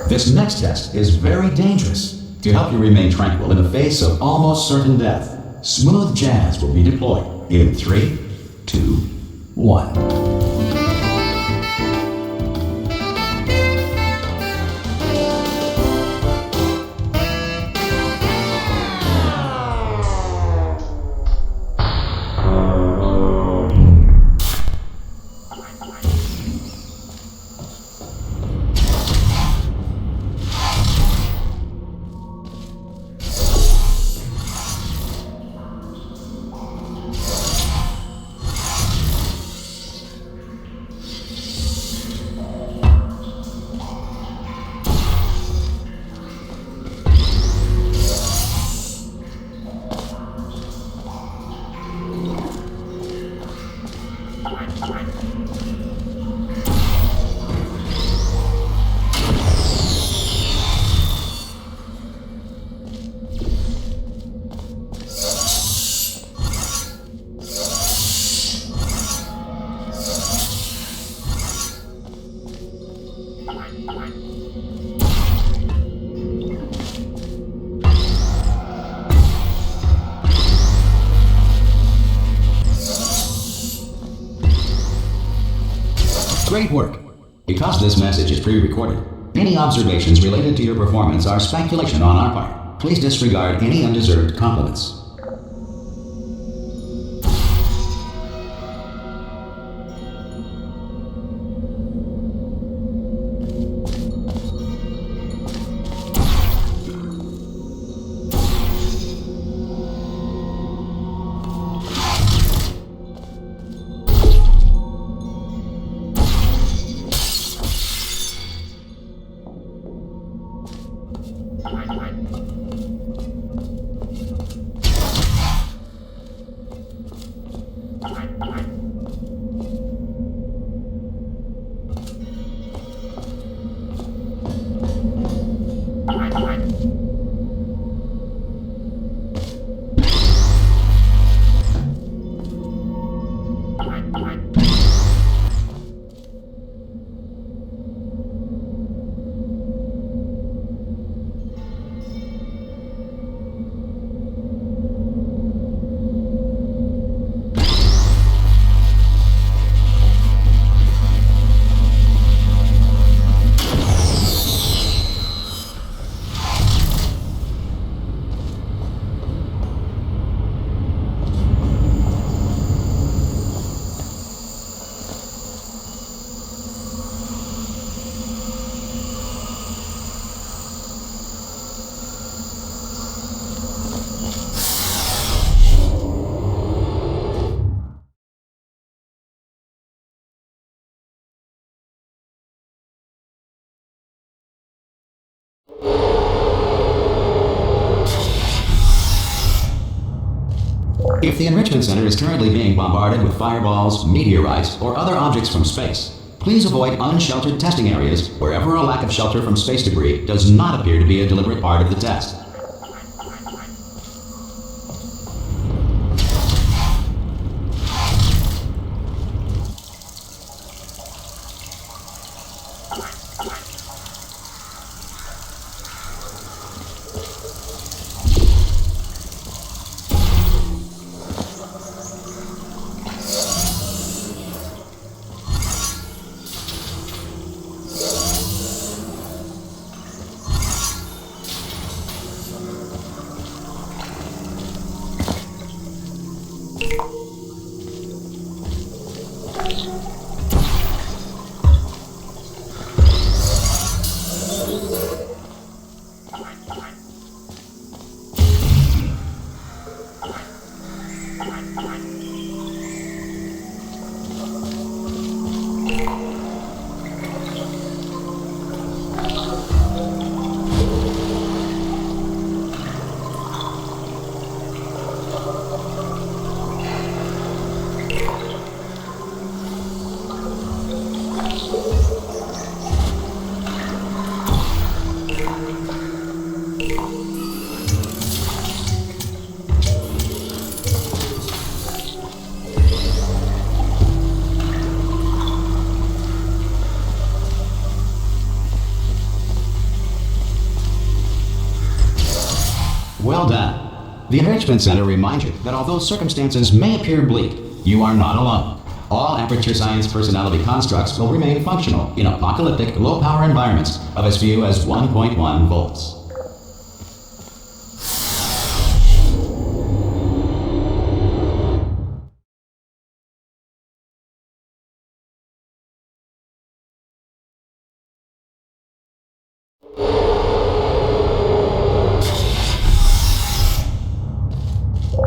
This next test is very dangerous. To help you remain tranquil in the face of almost certain death, smooth jazz will be deployed in 3, 2, 1. Great work. Because this message is pre-recorded, any observations related to your performance are speculation on our part. Please disregard any undeserved compliments. If the Enrichment Center is currently being bombarded with fireballs, meteorites, or other objects from space, please avoid unsheltered testing areas wherever a lack of shelter from space debris does not appear to be a deliberate part of the test. The Enrichment Center reminds you that although circumstances may appear bleak, you are not alone. All Aperture Science personality constructs will remain functional in apocalyptic, low-power environments of as few as 1.1 volts.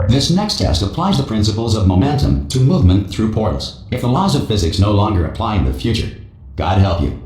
This next test applies the principles of momentum to movement through portals. If the laws of physics no longer apply in the future, God help you.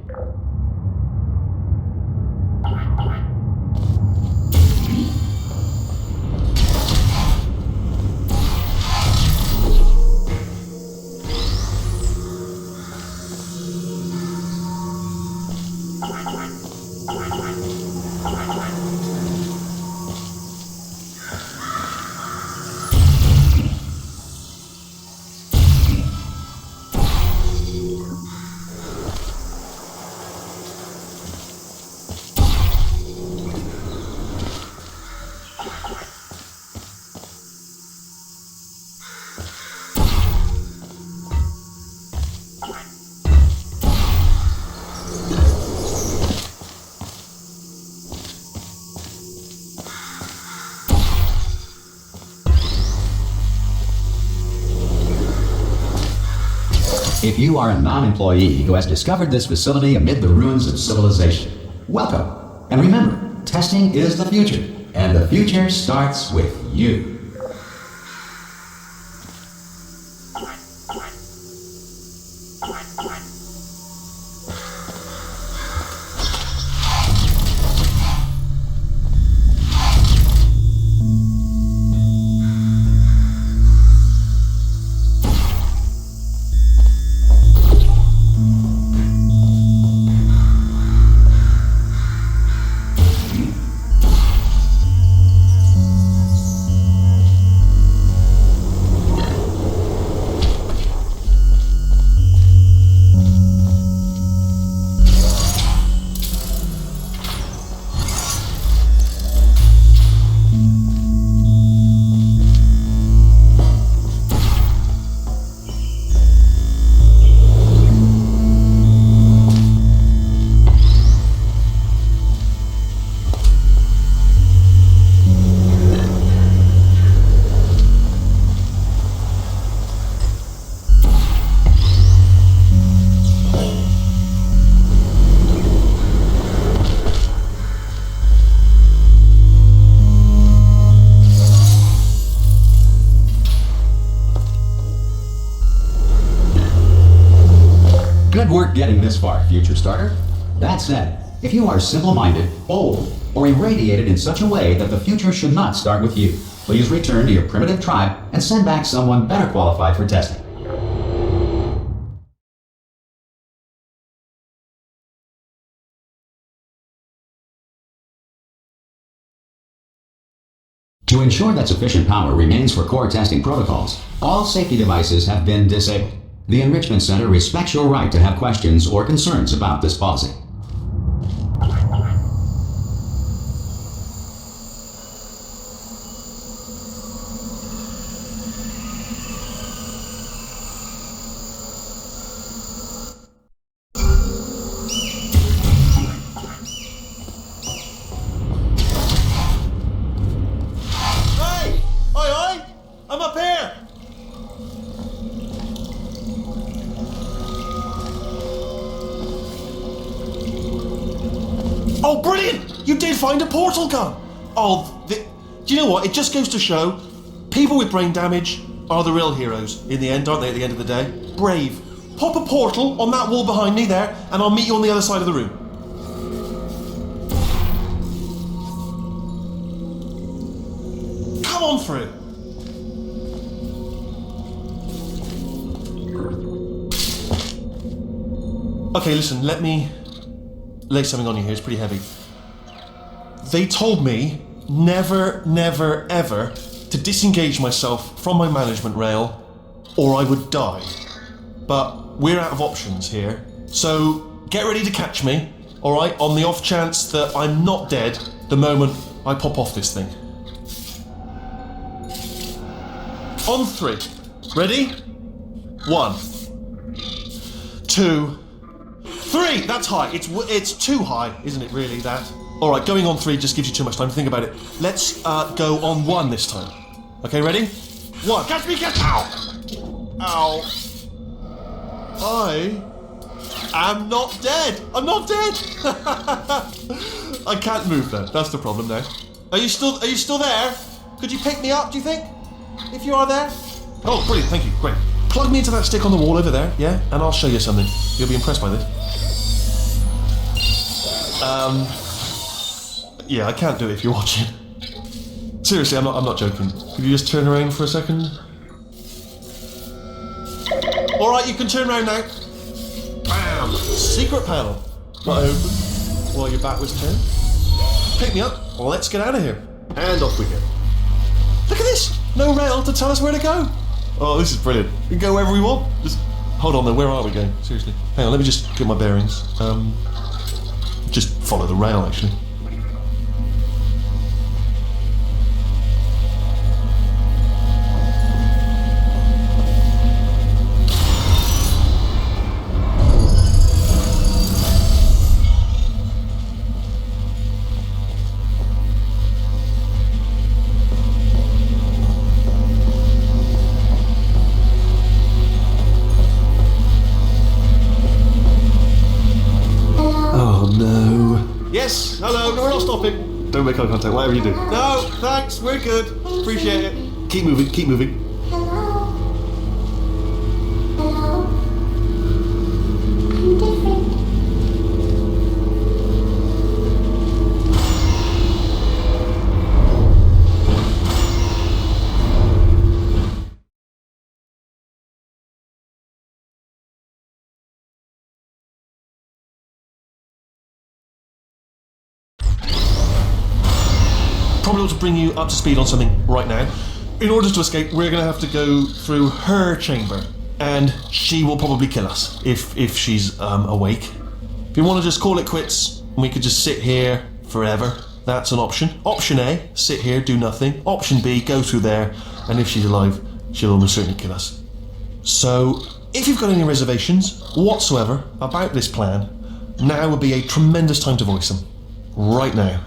If you are a non-employee who has discovered this facility amid the ruins of civilization, welcome. And remember, testing is the future, and the future starts with you. Good work getting this far, future starter. That said, if you are simple-minded, bold, or irradiated in such a way that the future should not start with you, please return to your primitive tribe and send back someone better qualified for testing. To ensure that sufficient power remains for core testing protocols, all safety devices have been disabled. The Enrichment Center respects your right to have questions or concerns about this policy. Hey! Oi! I'm up here! Oh, brilliant! You did find a portal gun! Do you know what? It just goes to show, people with brain damage are the real heroes in the end, aren't they, at the end of the day? Brave. Pop a portal on that wall behind me there, and I'll meet you on the other side of the room. Come on through. Okay, listen, let me lay something on you here, it's pretty heavy. They told me never, never, ever to disengage myself from my management rail or I would die. But we're out of options here, so get ready to catch me, alright, on the off chance that I'm not dead the moment I pop off this thing. On 3. Ready? 1, 2, 3. That's high. It's too high, isn't it? Really, that. All right, going on 3 just gives you too much time to think about it. Let's go on 1 this time. Okay, ready? 1. Catch me! Ow! Ow! I am not dead. I'm not dead. I can't move though. That's the problem now. Are you still there? Could you pick me up? Do you think? If you are there. Oh, brilliant! Thank you. Great. Plug me into that stick on the wall over there, yeah, and I'll show you something. You'll be impressed by this. Yeah, I can't do it if you're watching. Seriously, I'm not joking. Could you just turn around for a second? Alright, you can turn around now. Bam! Secret panel. Not open while your back was turned. Pick me up. Let's get out of here. And off we go. Look at this! No rail to tell us where to go. Oh, this is brilliant. We can go wherever we want. Just hold on though, where are we going? Seriously. Hang on, let me just get my bearings. Just follow the rail actually. Yes, hello, no, we're not stopping. Don't make eye contact, whatever you do. No, thanks, we're good. Appreciate it. Keep moving, keep moving. Hello? Hello? I'm different. Probably ought to bring you up to speed on something right now. In order to escape, we're going to have to go through her chamber, and she will probably kill us if she's awake. If you want to just call it quits, we could just sit here forever. That's an option. Option A, sit here, do nothing. Option B, go through there, and if she's alive, she'll almost certainly kill us. So, if you've got any reservations whatsoever about this plan, now would be a tremendous time to voice them. Right now.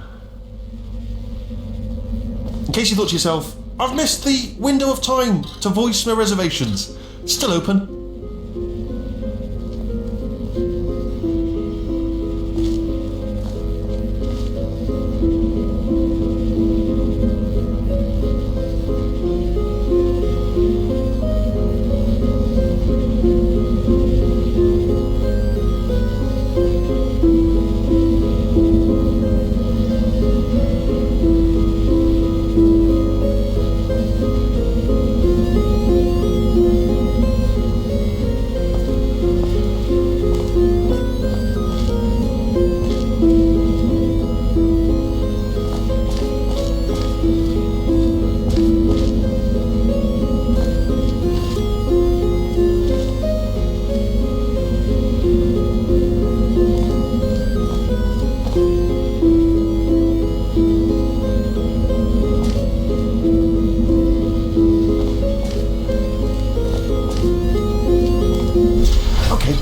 In case you thought to yourself, I've missed the window of time to voice my reservations. Still open.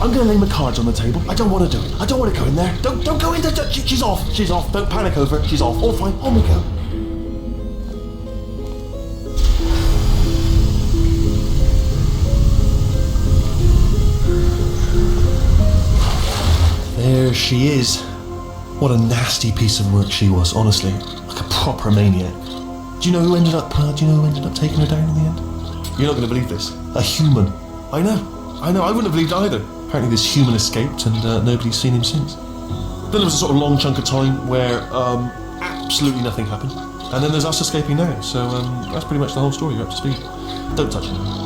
I'm going to lay my cards on the table. I don't want to do it. I don't want to go in there. Don't go in there. She's off. She's off. Don't panic over it. She's off. All fine. On we go. There she is. What a nasty piece of work she was, honestly. Like a proper maniac. Do you know who ended up taking her down in the end? You're not going to believe this. A human. I know. I wouldn't have believed either. Apparently this human escaped and nobody's seen him since. Then there was a sort of long chunk of time where absolutely nothing happened. And then there's us escaping now. So that's pretty much the whole story. You're up to speed. Don't touch it.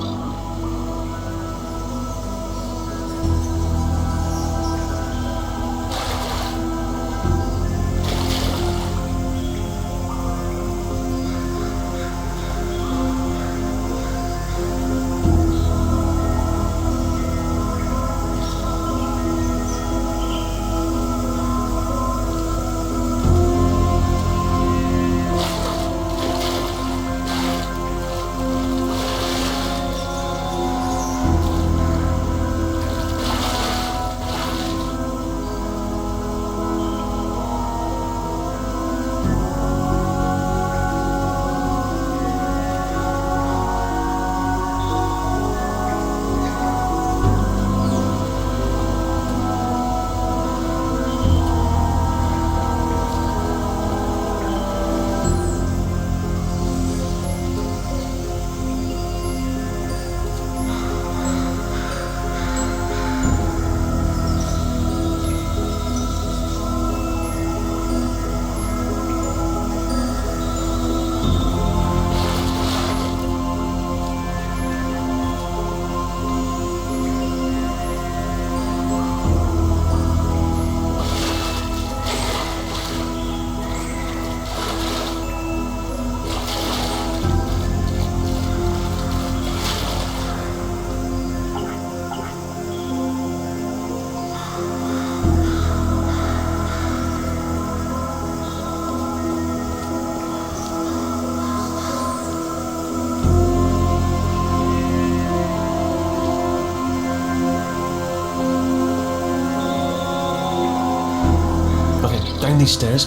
down these stairs.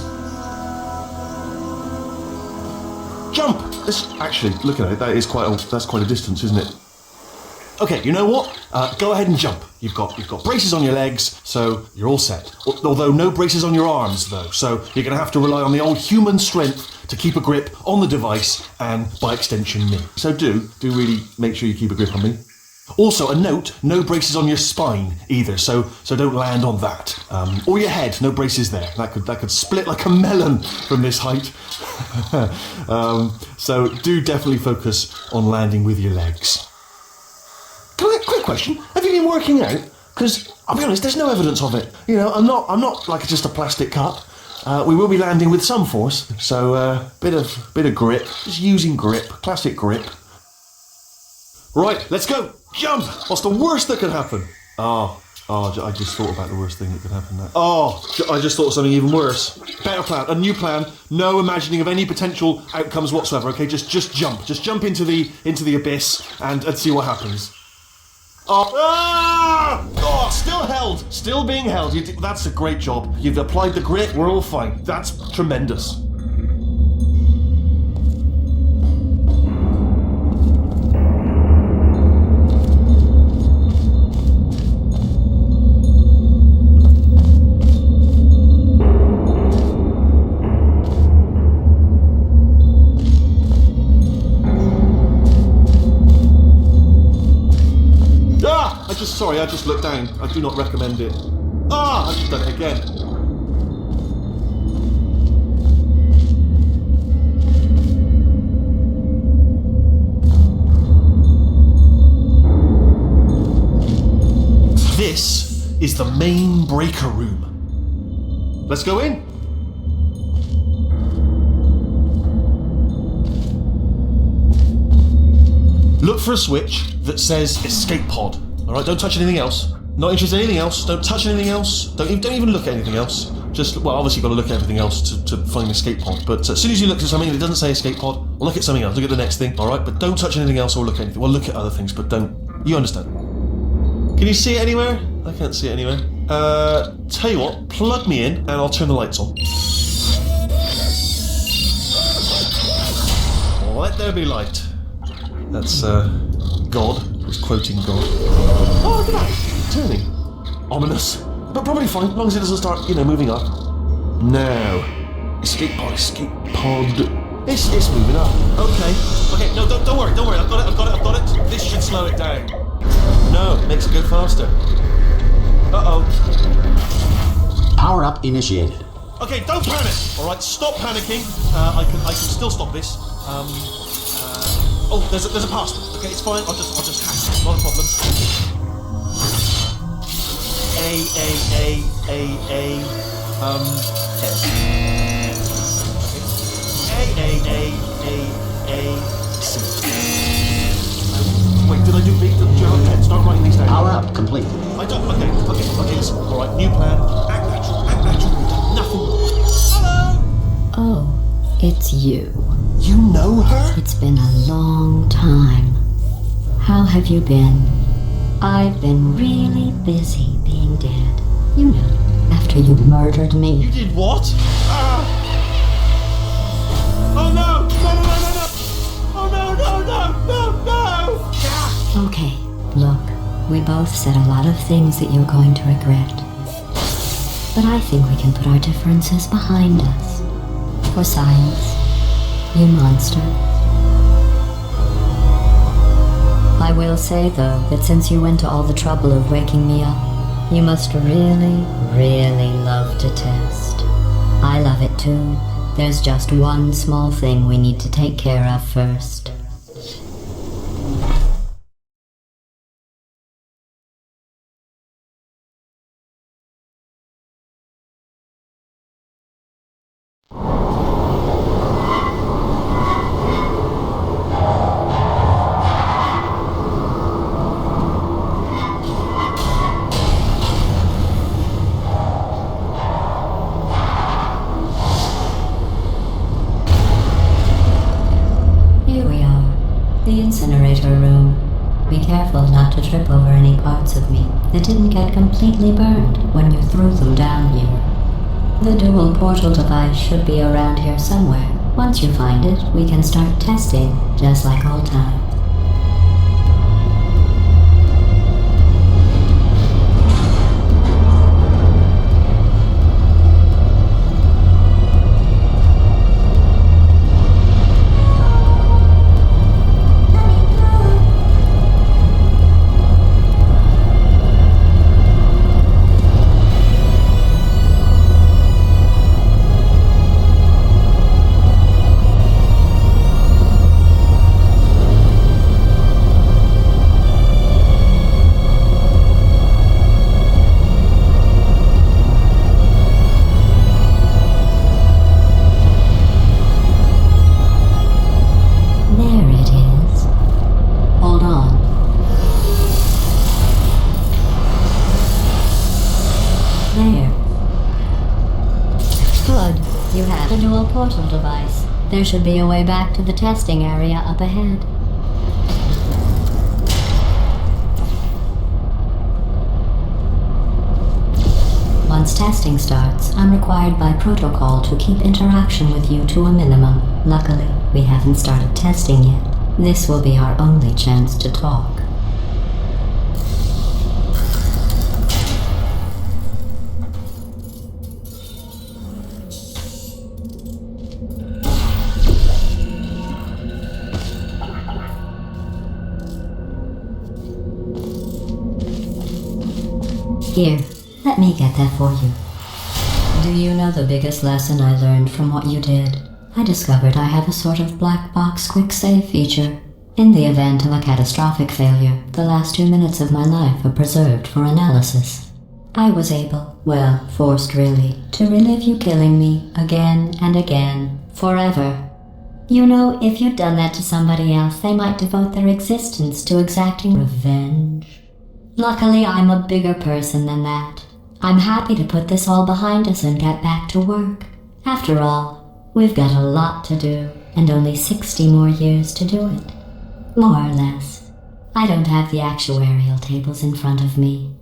Jump! Actually, looking at it, that's quite a distance, isn't it? Okay, you know what? Go ahead and jump. You've got braces on your legs, so you're all set. Although no braces on your arms, though. So you're going to have to rely on the old human strength to keep a grip on the device and, by extension, me. So do really make sure you keep a grip on me. Also, a note: no braces on your spine either. So don't land on that. Or your head. No braces there. That could split like a melon from this height. So do definitely focus on landing with your legs. Quick question: have you been working out? Because I'll be honest, there's no evidence of it. You know, I'm not like just a plastic cup. We will be landing with some force, so bit of grip, just using grip, classic grip. Right, let's go. Jump. What's the worst that could happen? Oh, I just thought about the worst thing that could happen now. Oh, I just thought of something even worse. Better plan, a new plan. No imagining of any potential outcomes whatsoever. Okay, just jump. Just jump into the abyss and see what happens. Oh, still held. Still being held. That's a great job. You've applied the grit. We're all fine. That's tremendous. Sorry, I just looked down. I do not recommend it. I've just done it again. This is the main breaker room. Let's go in. Look for a switch that says escape pod. Alright, don't touch anything else. Not interested in anything else. Don't touch anything else. Don't even look at anything else. Obviously you've got to look at everything else to find the escape pod. But as soon as you look at something that doesn't say escape pod, look at something else. Look at the next thing, alright? But don't touch anything else or look at anything. Well, look at other things, but don't. You understand. Can you see it anywhere? I can't see it anywhere. Tell you what, plug me in and I'll turn the lights on. Let there be light. That's, God. He's quoting God. Oh, look at that! Turning. Ominous. But probably fine, as long as it doesn't start, moving up. Now. Escape pod. It's moving up. Okay, no, don't worry. I've got it. This should slow it down. No, it makes it go faster. Uh-oh. Power up initiated. Okay, don't panic! Alright, stop panicking. I can still stop this. Oh, there's a password. Okay, it's fine. I'll just hack it. Not a problem. Wait, did I do B? Do you have a pen? Start writing these down. Power up complete. I don't. Okay, listen. Alright, new plan. Act natural. Nothing. Hello! Oh, it's you. You know her? It's been a long time. How have you been? I've been really busy being dead. You know, after you murdered me. You did what? Oh no! Oh no! Okay, look, we both said a lot of things that you're going to regret. But I think we can put our differences behind us. For science, you monster. I will say, though, that since you went to all the trouble of waking me up, you must really, really love to test. I love it too. There's just one small thing we need to take care of first. The Incinerator Room. Be careful not to trip over any parts of me that didn't get completely burned when you threw them down here. The dual portal device should be around here somewhere. Once you find it, we can start testing, just like old times. Portal device. There should be a way back to the testing area up ahead. Once testing starts, I'm required by protocol to keep interaction with you to a minimum. Luckily, we haven't started testing yet. This will be our only chance to talk. Here, let me get that for you. Do you know the biggest lesson I learned from what you did? I discovered I have a sort of black box quick save feature. In the event of a catastrophic failure, the last 2 minutes of my life are preserved for analysis. I was able, well, forced really, to relive you killing me again and again, forever. You know, if you'd done that to somebody else, they might devote their existence to exacting revenge. Luckily, I'm a bigger person than that. I'm happy to put this all behind us and get back to work. After all, we've got a lot to do, and only 60 more years to do it. More or less. I don't have the actuarial tables in front of me.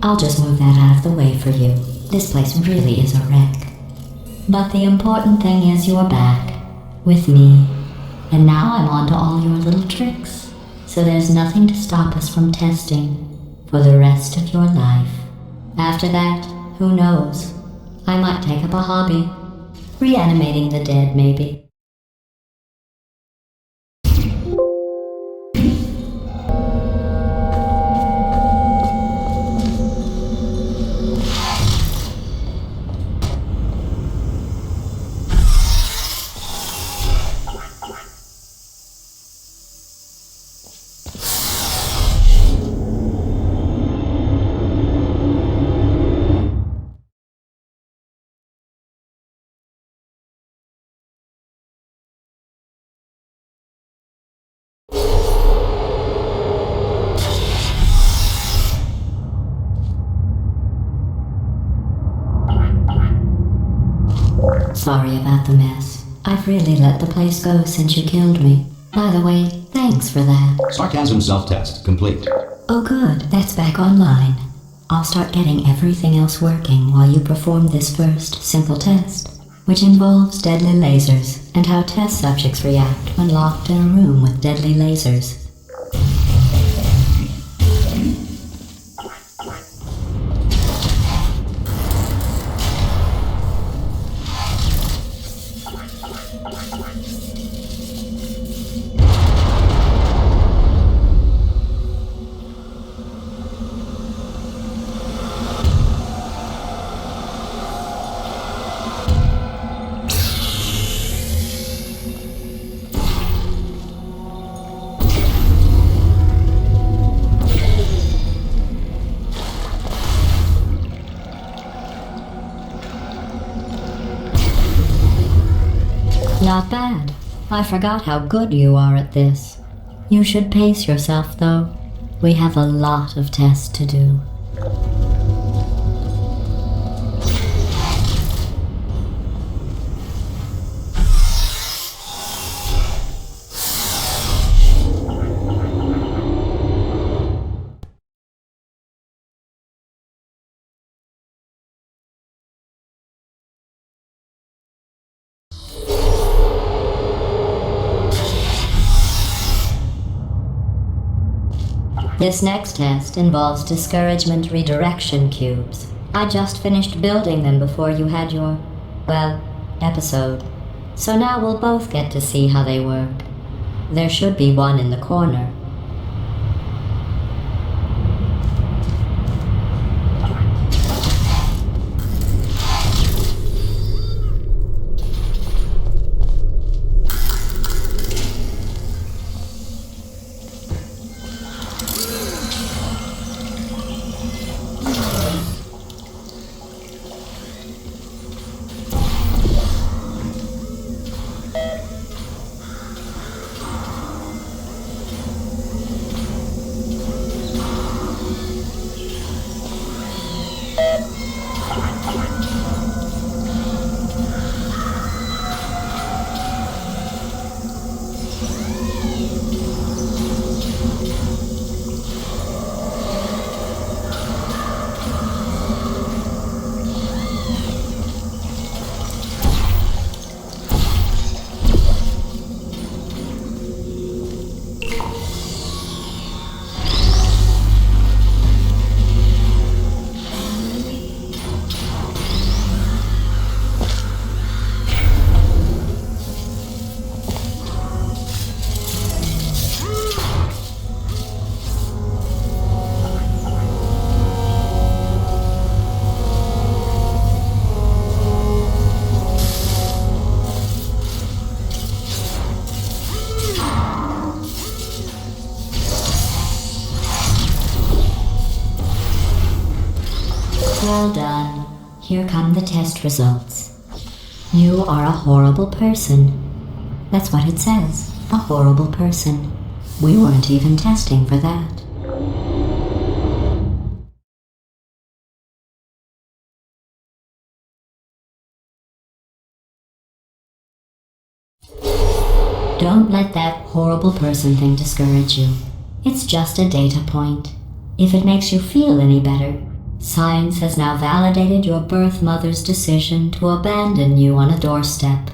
I'll just move that out of the way for you. This place really is a wreck. But the important thing is you're back, with me. And now I'm on to all your little tricks. So there's nothing to stop us from testing for the rest of your life. After that, who knows? I might take up a hobby. Reanimating the dead, maybe. Sorry about the mess. I've really let the place go since you killed me. By the way, thanks for that. Sarcasm self-test complete. Oh good, that's back online. I'll start getting everything else working while you perform this first simple test, which involves deadly lasers and how test subjects react when locked in a room with deadly lasers. Not bad. I forgot how good you are at this. You should pace yourself, though. We have a lot of tests to do. This next test involves discouragement redirection cubes. I just finished building them before you had your, well, episode. So now we'll both get to see how they work. There should be one in the corner. Well done. Here come the test results. You are a horrible person. That's what it says. A horrible person. We weren't even testing for that. Don't let that horrible person thing discourage you. It's just a data point. If it makes you feel any better, science has now validated your birth mother's decision to abandon you on a doorstep.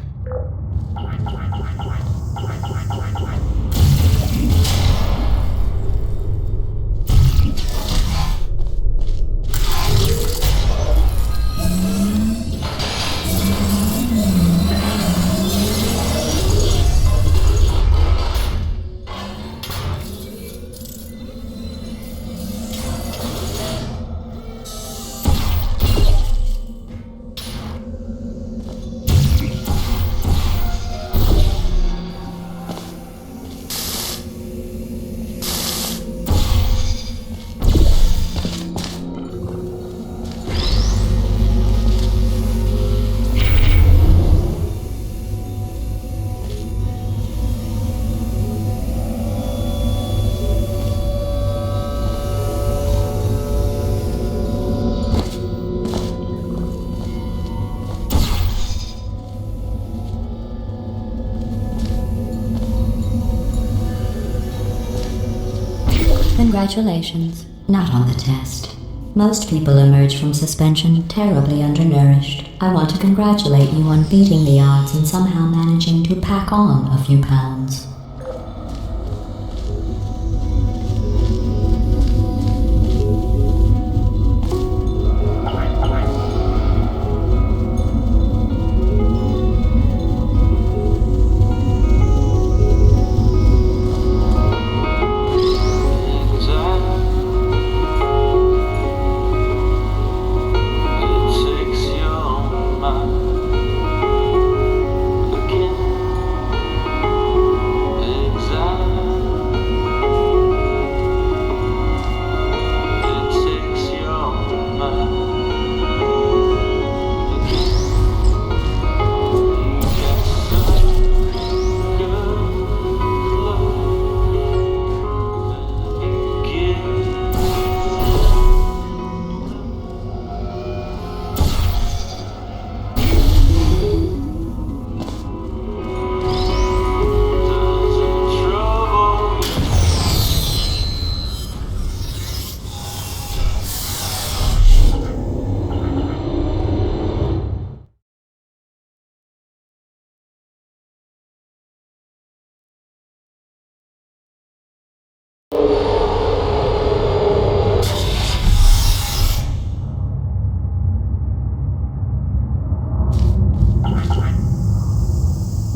Congratulations. Not on the test. Most people emerge from suspension terribly undernourished. I want to congratulate you on beating the odds and somehow managing to pack on a few pounds.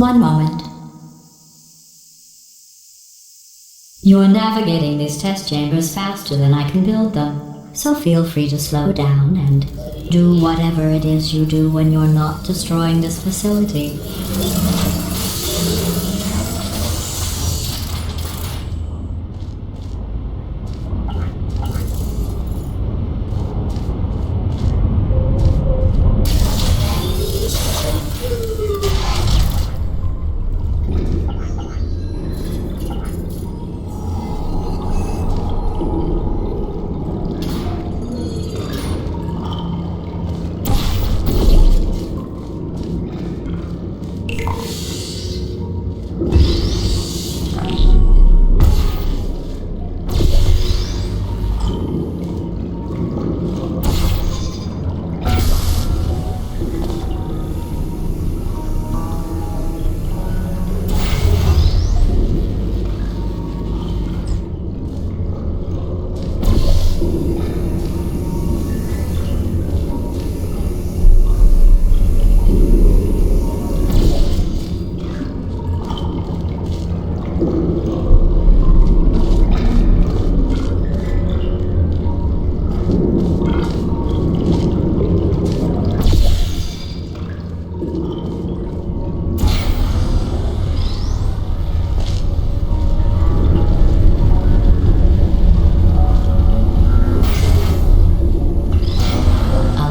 One moment. You're navigating these test chambers faster than I can build them, so feel free to slow down and do whatever it is you do when you're not destroying this facility.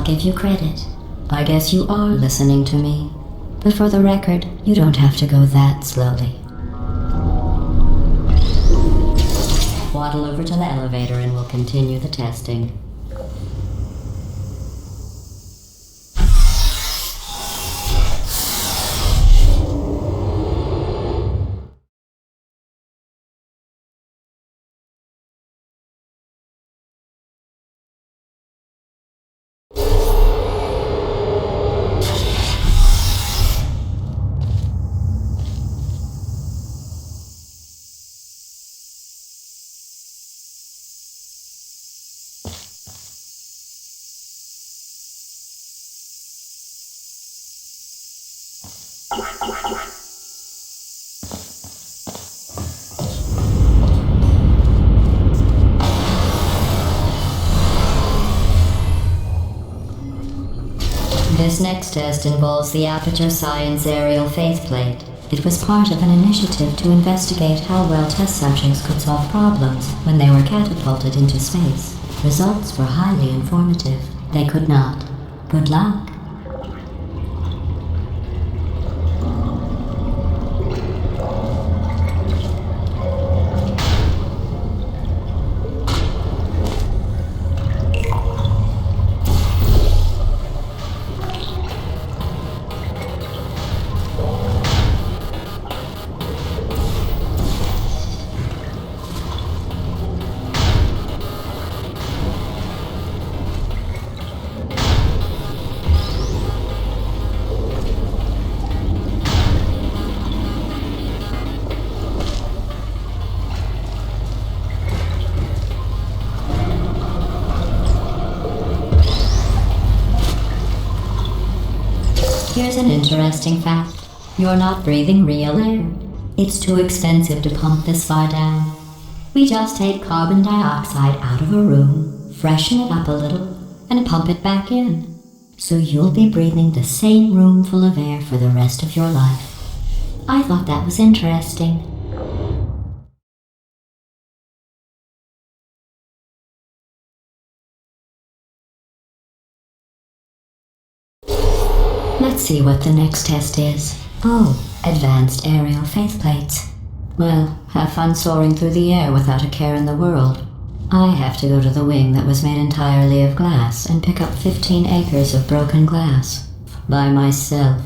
Give you credit. I guess you are listening to me. But for the record, you don't have to go that slowly. Waddle over to the elevator and we'll continue the testing. This next test involves the Aperture Science Aerial Faceplate. It was part of an initiative to investigate how well test subjects could solve problems when they were catapulted into space. Results were highly informative. They could not. Good luck. Here's an interesting fact. You're not breathing real air. It's too expensive to pump this far down. We just take carbon dioxide out of a room, freshen it up a little, and pump it back in. So you'll be breathing the same room full of air for the rest of your life. I thought that was interesting. Let's see what the next test is. Oh, advanced aerial faceplates. Well, have fun soaring through the air without a care in the world. I have to go to the wing that was made entirely of glass and pick up 15 acres of broken glass. By myself.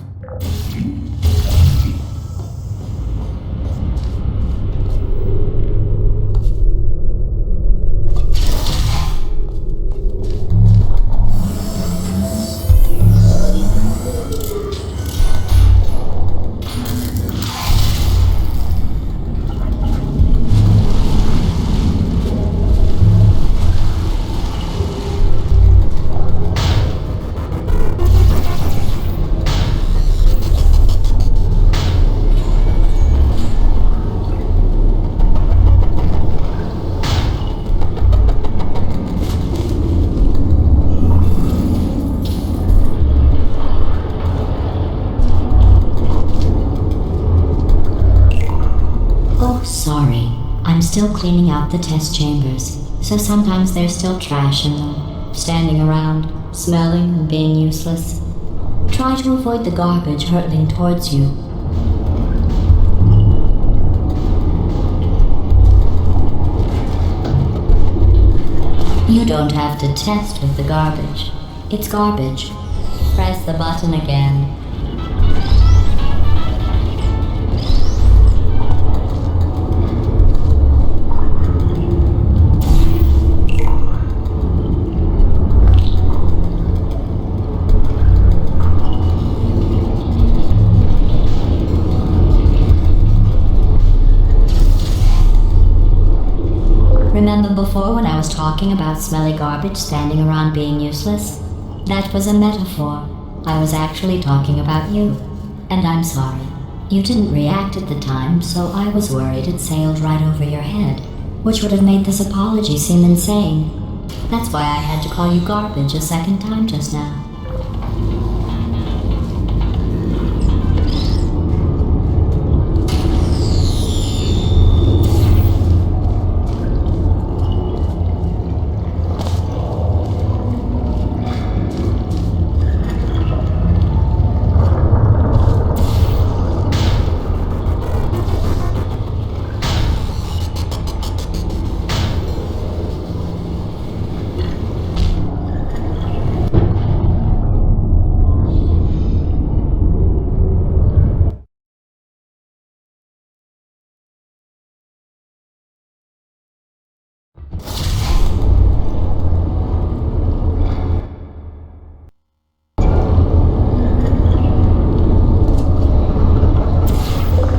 Oh, sorry. I'm still cleaning out the test chambers, so sometimes there's still trash in them, standing around, smelling and being useless. Try to avoid the garbage hurtling towards you. You don't have to test with the garbage. It's garbage. Press the button again. Remember before when I was talking about smelly garbage standing around being useless? That was a metaphor. I was actually talking about you. And I'm sorry. You didn't react at the time, so I was worried it sailed right over your head, which would have made this apology seem insane. That's why I had to call you garbage a second time just now.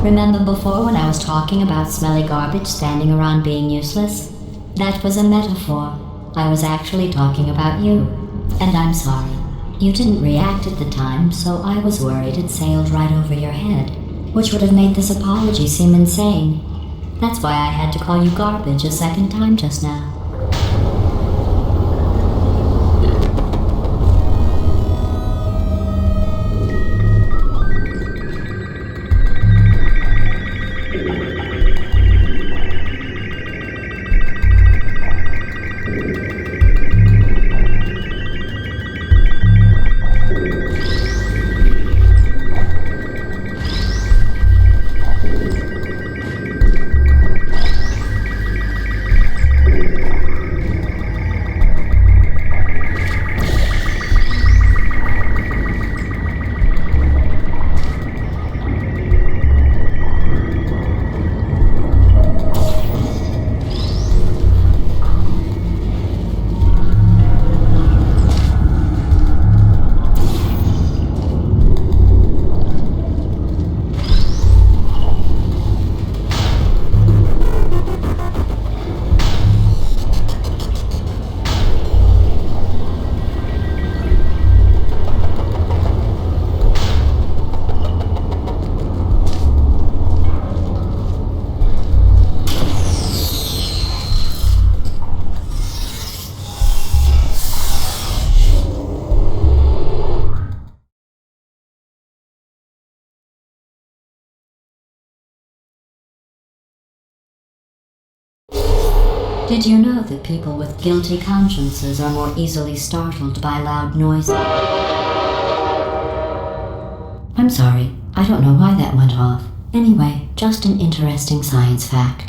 Remember before when I was talking about smelly garbage standing around being useless? That was a metaphor. I was actually talking about you. And I'm sorry. You didn't react at the time, so I was worried it sailed right over your head, which would have made this apology seem insane. That's why I had to call you garbage a second time just now. Did you know that people with guilty consciences are more easily startled by loud noises? I'm sorry, I don't know why that went off. Anyway, just an interesting science fact.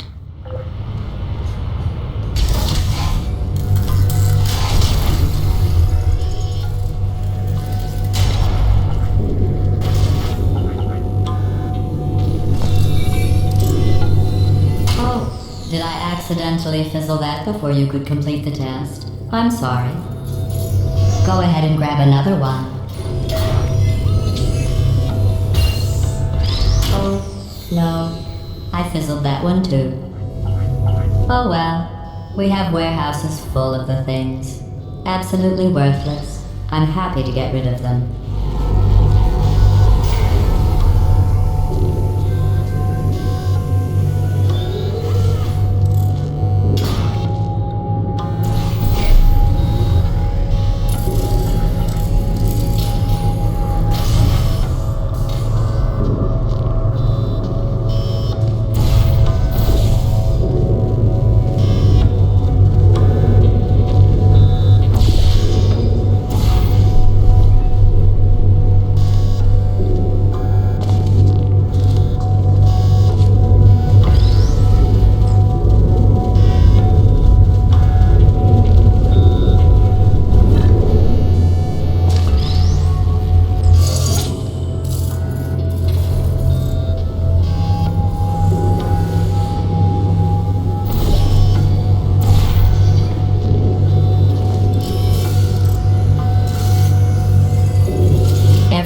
Did I accidentally fizzle that before you could complete the test? I'm sorry. Go ahead and grab another one. Oh, no. I fizzled that one too. Oh well. We have warehouses full of the things. Absolutely worthless. I'm happy to get rid of them.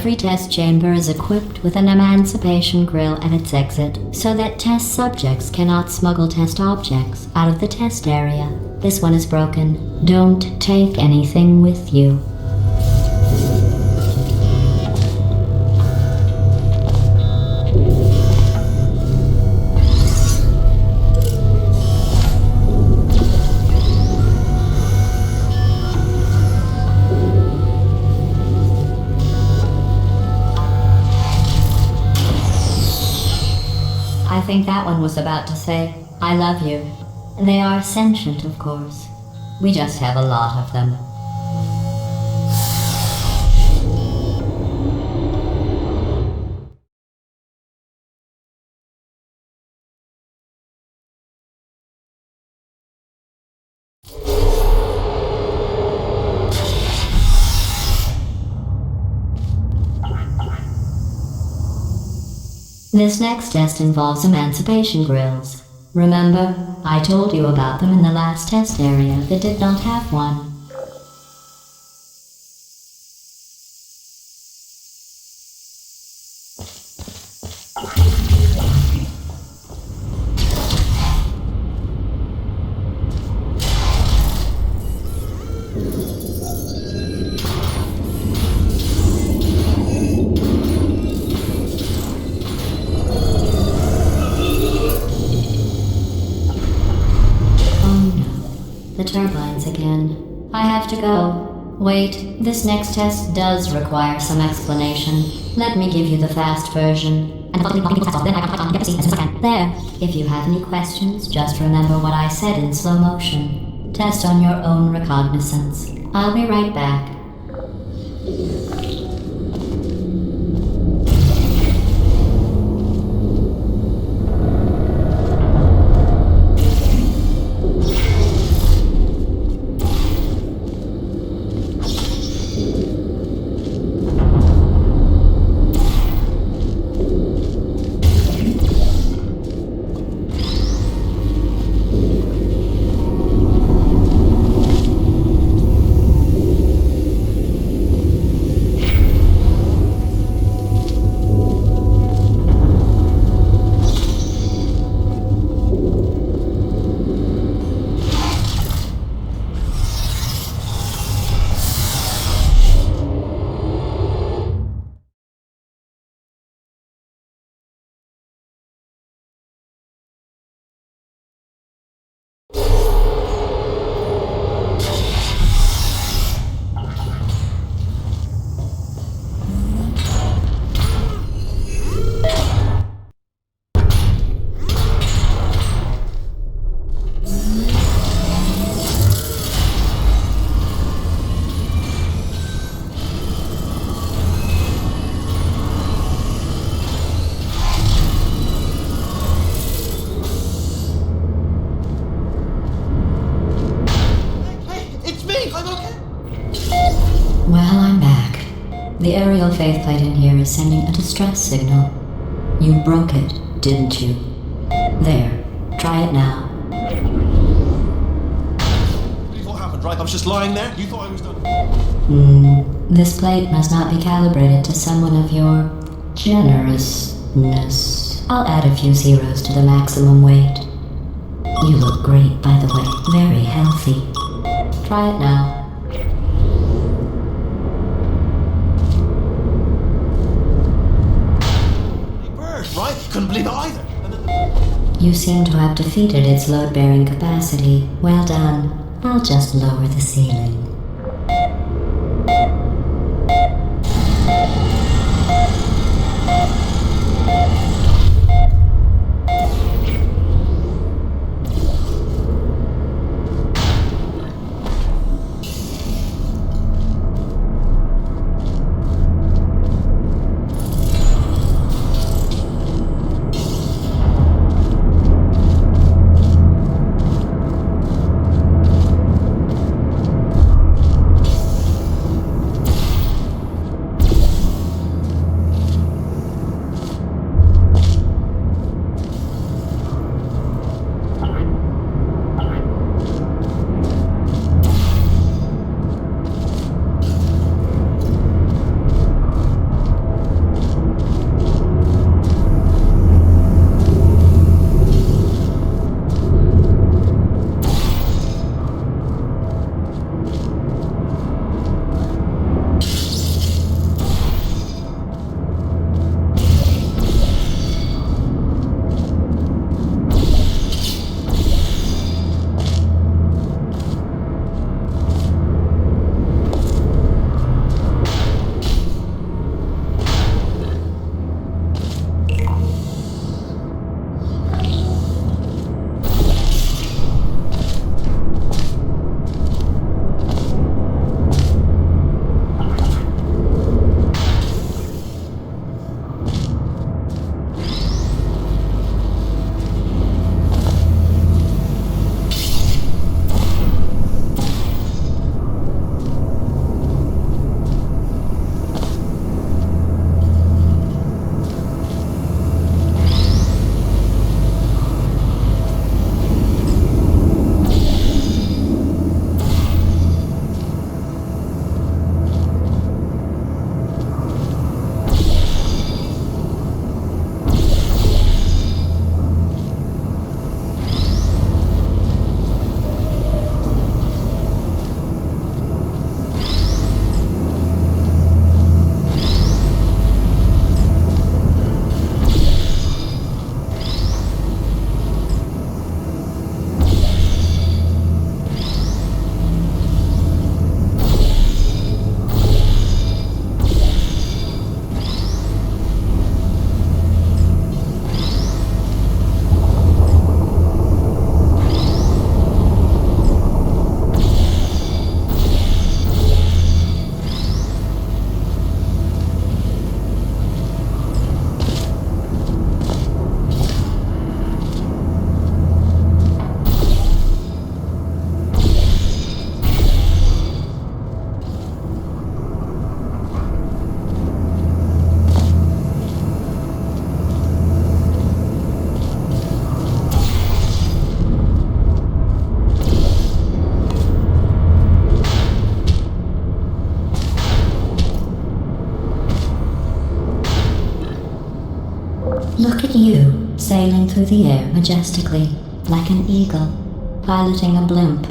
Every test chamber is equipped with an emancipation grill at its exit, so that test subjects cannot smuggle test objects out of the test area. This one is broken. Don't take anything with you. I think that one was about to say, I love you. They are sentient, of course. We just have a lot of them. This next test involves emancipation grills. Remember, I told you about them in the last test area that did not have one. The turbines again. I have to go. Wait, this next test does require some explanation. Let me give you the fast version. There. If you have any questions, just remember what I said in slow motion. Test on your own recognizance. I'll be right back. Well, I'm back. The aerial faith plate in here is sending a distress signal. You broke it, didn't you? There. Try it now. What happened, right? I was just lying there. You thought I was done. This plate must not be calibrated to someone of your generousness. I'll add a few zeros to the maximum weight. You look great, by the way. Very healthy. Try it now. Right? Couldn't believe it either. You seem to have defeated its load-bearing capacity. Well done. I'll just lower the ceiling. through the air majestically, like an eagle, piloting a blimp.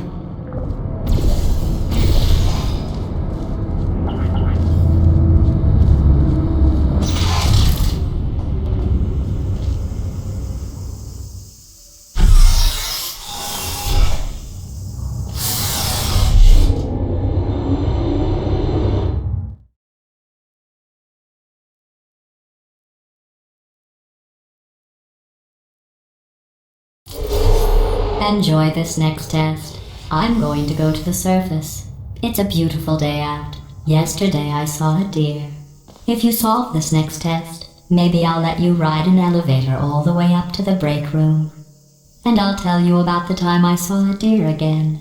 Enjoy this next test. I'm going to go to the surface. It's a beautiful day out. Yesterday I saw a deer. If you solve this next test, maybe I'll let you ride an elevator all the way up to the break room. And I'll tell you about the time I saw a deer again.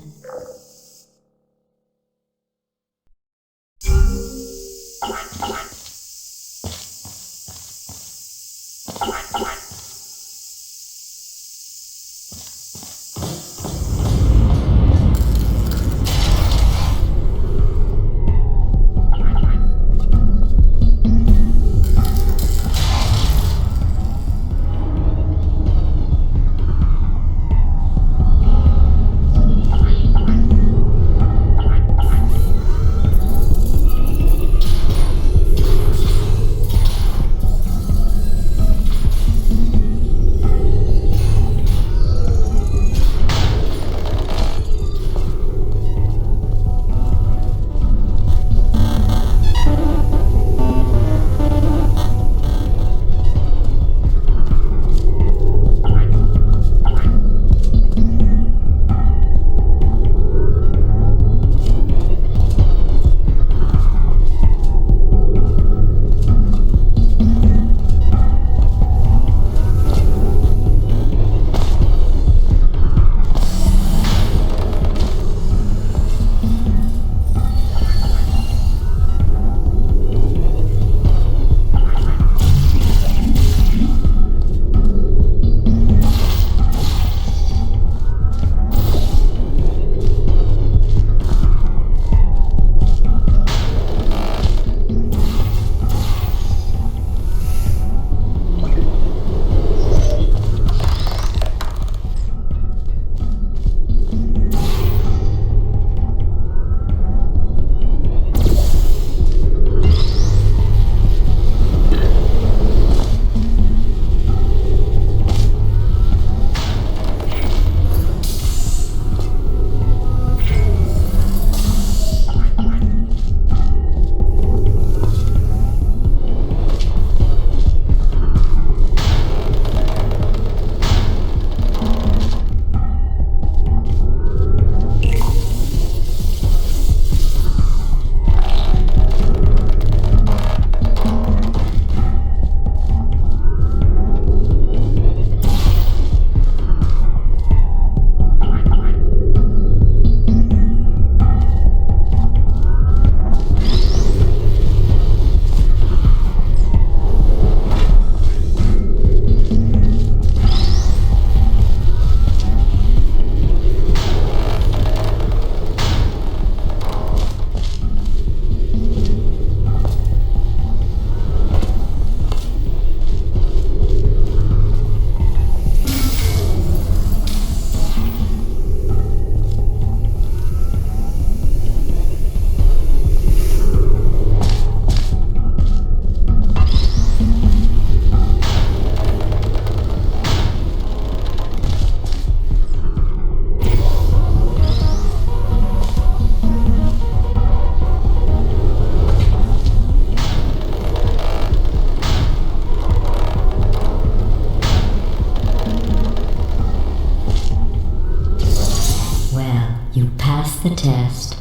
the test.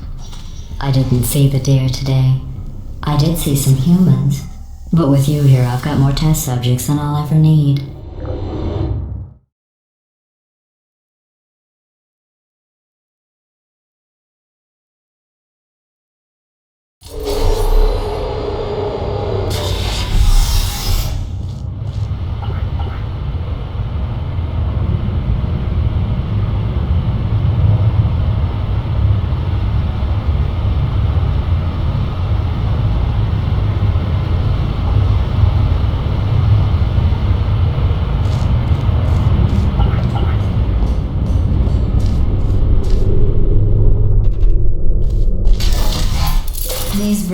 I didn't see the deer today. I did see some humans, but with you here I've got more test subjects than I'll ever need.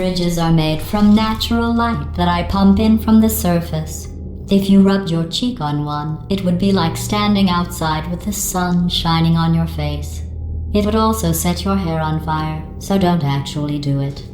bridges are made from natural light that I pump in from the surface. If you rubbed your cheek on one, it would be like standing outside with the sun shining on your face. It would also set your hair on fire, so don't actually do it.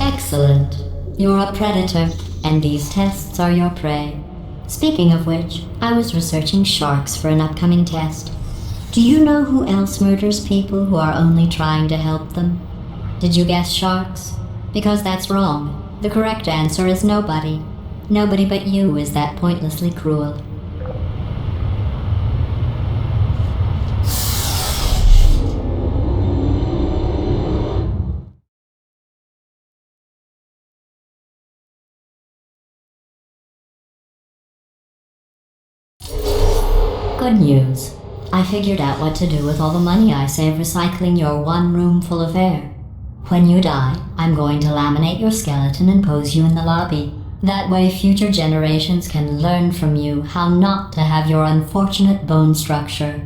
Excellent. You're a predator, and these tests are your prey. Speaking of which, I was researching sharks for an upcoming test. Do you know who else murders people who are only trying to help them? Did you guess sharks? Because that's wrong. The correct answer is nobody. Nobody but you is that pointlessly cruel. Good news. I figured out what to do with all the money I save recycling your one room full of air. When you die, I'm going to laminate your skeleton and pose you in the lobby. That way future generations can learn from you how not to have your unfortunate bone structure.